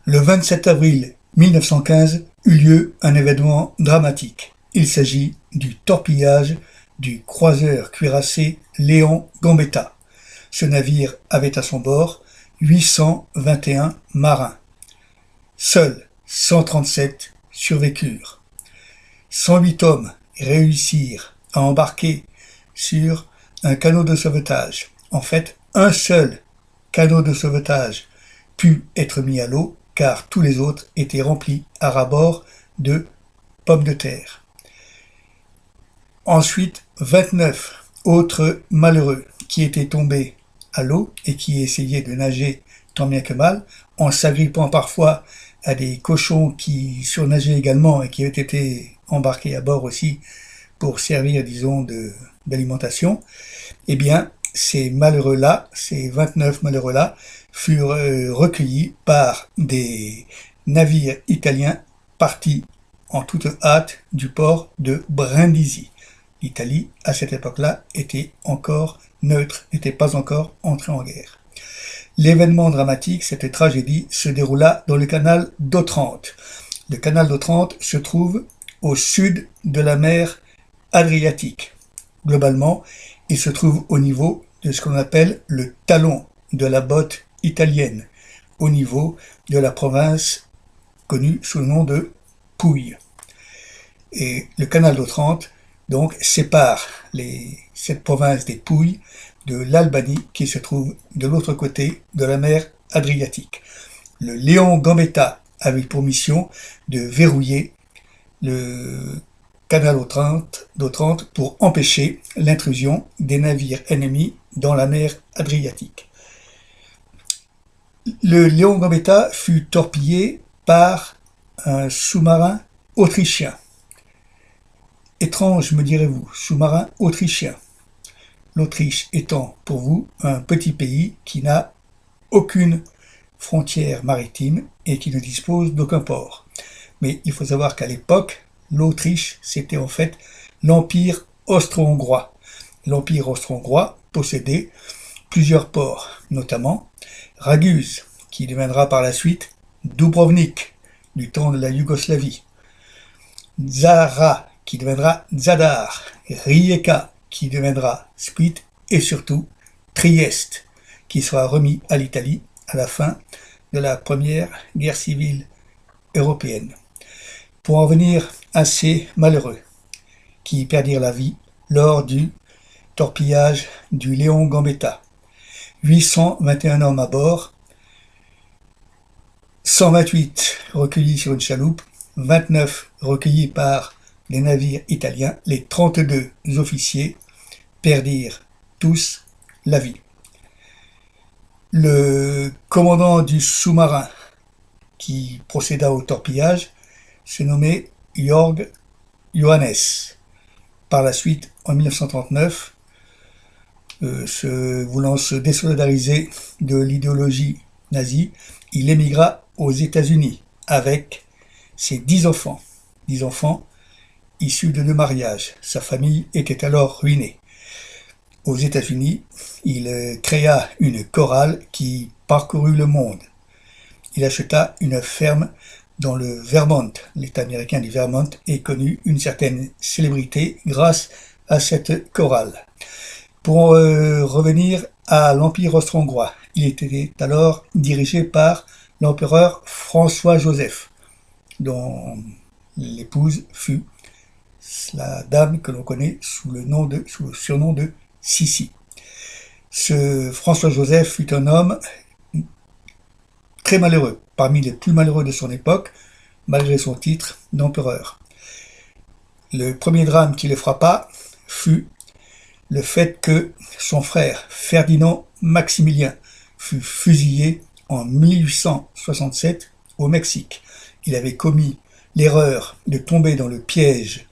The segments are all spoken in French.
Le 27 avril 1915 eut lieu un événement dramatique. Il s'agit du torpillage du croiseur cuirassé Léon Gambetta. Ce navire avait à son bord 821 marins. Seuls 137 survécurent. 108 hommes réussirent à embarquer sur un canot de sauvetage. En fait, un seul canot de sauvetage put être mis à l'eau car tous les autres étaient remplis à ras-bord de pommes de terre. Ensuite, 29 autres malheureux qui étaient tombés à l'eau et qui essayaient de nager tant bien que mal, en s'agrippant parfois à des cochons qui surnageaient également et qui avaient été embarqués à bord aussi pour servir, disons, d'alimentation. Eh bien, ces malheureux-là, ces 29 malheureux-là, furent recueillis par des navires italiens partis en toute hâte du port de Brindisi. L'Italie, à cette époque-là, était encore neutre, n'était pas encore entrée en guerre. L'événement dramatique, cette tragédie, se déroula dans le canal d'Otrante. Le canal d'Otrante se trouve au sud de la mer Adriatique. Globalement, il se trouve au niveau de ce qu'on appelle le talon de la botte italienne, au niveau de la province connue sous le nom de Pouille. Et le canal d'Otrante, donc, sépare cette province des Pouilles de l'Albanie qui se trouve de l'autre côté de la mer Adriatique. Le Léon Gambetta avait pour mission de verrouiller le canal d'Otrante pour empêcher l'intrusion des navires ennemis dans la mer Adriatique. Le Léon Gambetta fut torpillé par un sous-marin autrichien. Étrange, me direz-vous, sous-marin autrichien. L'Autriche étant pour vous un petit pays qui n'a aucune frontière maritime et qui ne dispose d'aucun port. Mais il faut savoir qu'à l'époque, l'Autriche, c'était en fait l'Empire austro-hongrois. L'Empire austro-hongrois possédait plusieurs ports, notamment Raguse, qui deviendra par la suite Dubrovnik, du temps de la Yougoslavie, Zara, qui deviendra Zadar, Rijeka, qui deviendra Split, et surtout Trieste, qui sera remis à l'Italie à la fin de la première guerre civile européenne. Pour en venir à ces malheureux qui perdirent la vie lors du torpillage du Léon Gambetta. 821 hommes à bord, 128 recueillis sur une chaloupe, 29 recueillis par les navires italiens, les 32 officiers perdirent tous la vie. Le commandant du sous-marin qui procéda au torpillage se nommait Jörg Johannes. Par la suite, en 1939, voulant se désolidariser de l'idéologie nazie, il émigra aux États-Unis avec ses 10 enfants. 10 enfants issus de 2 mariages. Sa famille était alors ruinée. Aux États-Unis, il créa une chorale qui parcourut le monde. Il acheta une ferme dans le Vermont. L'État américain du Vermont est connu une certaine célébrité grâce à cette chorale. Pour revenir à l'Empire austro-hongrois, il était alors dirigé par l'empereur François-Joseph, dont l'épouse fut la dame que l'on connaît sous le surnom de Sissi. Ce François-Joseph fut un homme très malheureux, parmi les plus malheureux de son époque, malgré son titre d'empereur. Le premier drame qui le frappa fut le fait que son frère Ferdinand Maximilien fut fusillé en 1867 au Mexique. Il avait commis l'erreur de tomber dans le piège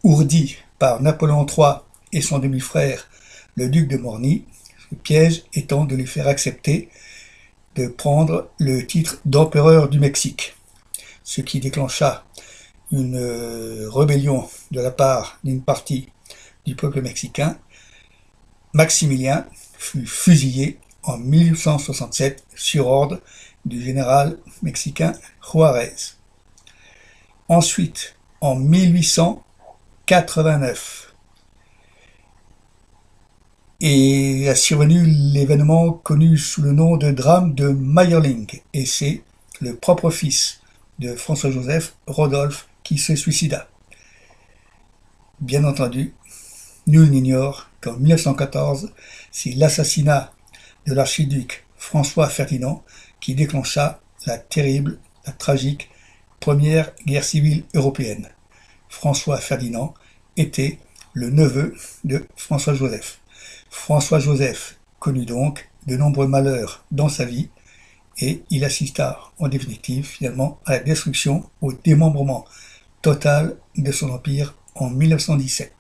ourdi par Napoléon III et son demi-frère, le duc de Morny, le piège étant de lui faire accepter de prendre le titre d'empereur du Mexique, ce qui déclencha une rébellion de la part d'une partie du peuple mexicain. Maximilien fut fusillé en 1867 sur ordre du général mexicain Juárez. Ensuite, en 1889, est survenu l'événement connu sous le nom de drame de Mayerling, et c'est le propre fils de François-Joseph, Rodolphe, qui se suicida. Bien entendu, nul n'ignore qu'en 1914, c'est l'assassinat de l'archiduc François-Ferdinand qui déclencha la terrible, la tragique Première Guerre civile européenne. François-Ferdinand était le neveu de François-Joseph. François-Joseph connut donc de nombreux malheurs dans sa vie et il assista en définitive finalement à la destruction, au démembrement total de son empire en 1917.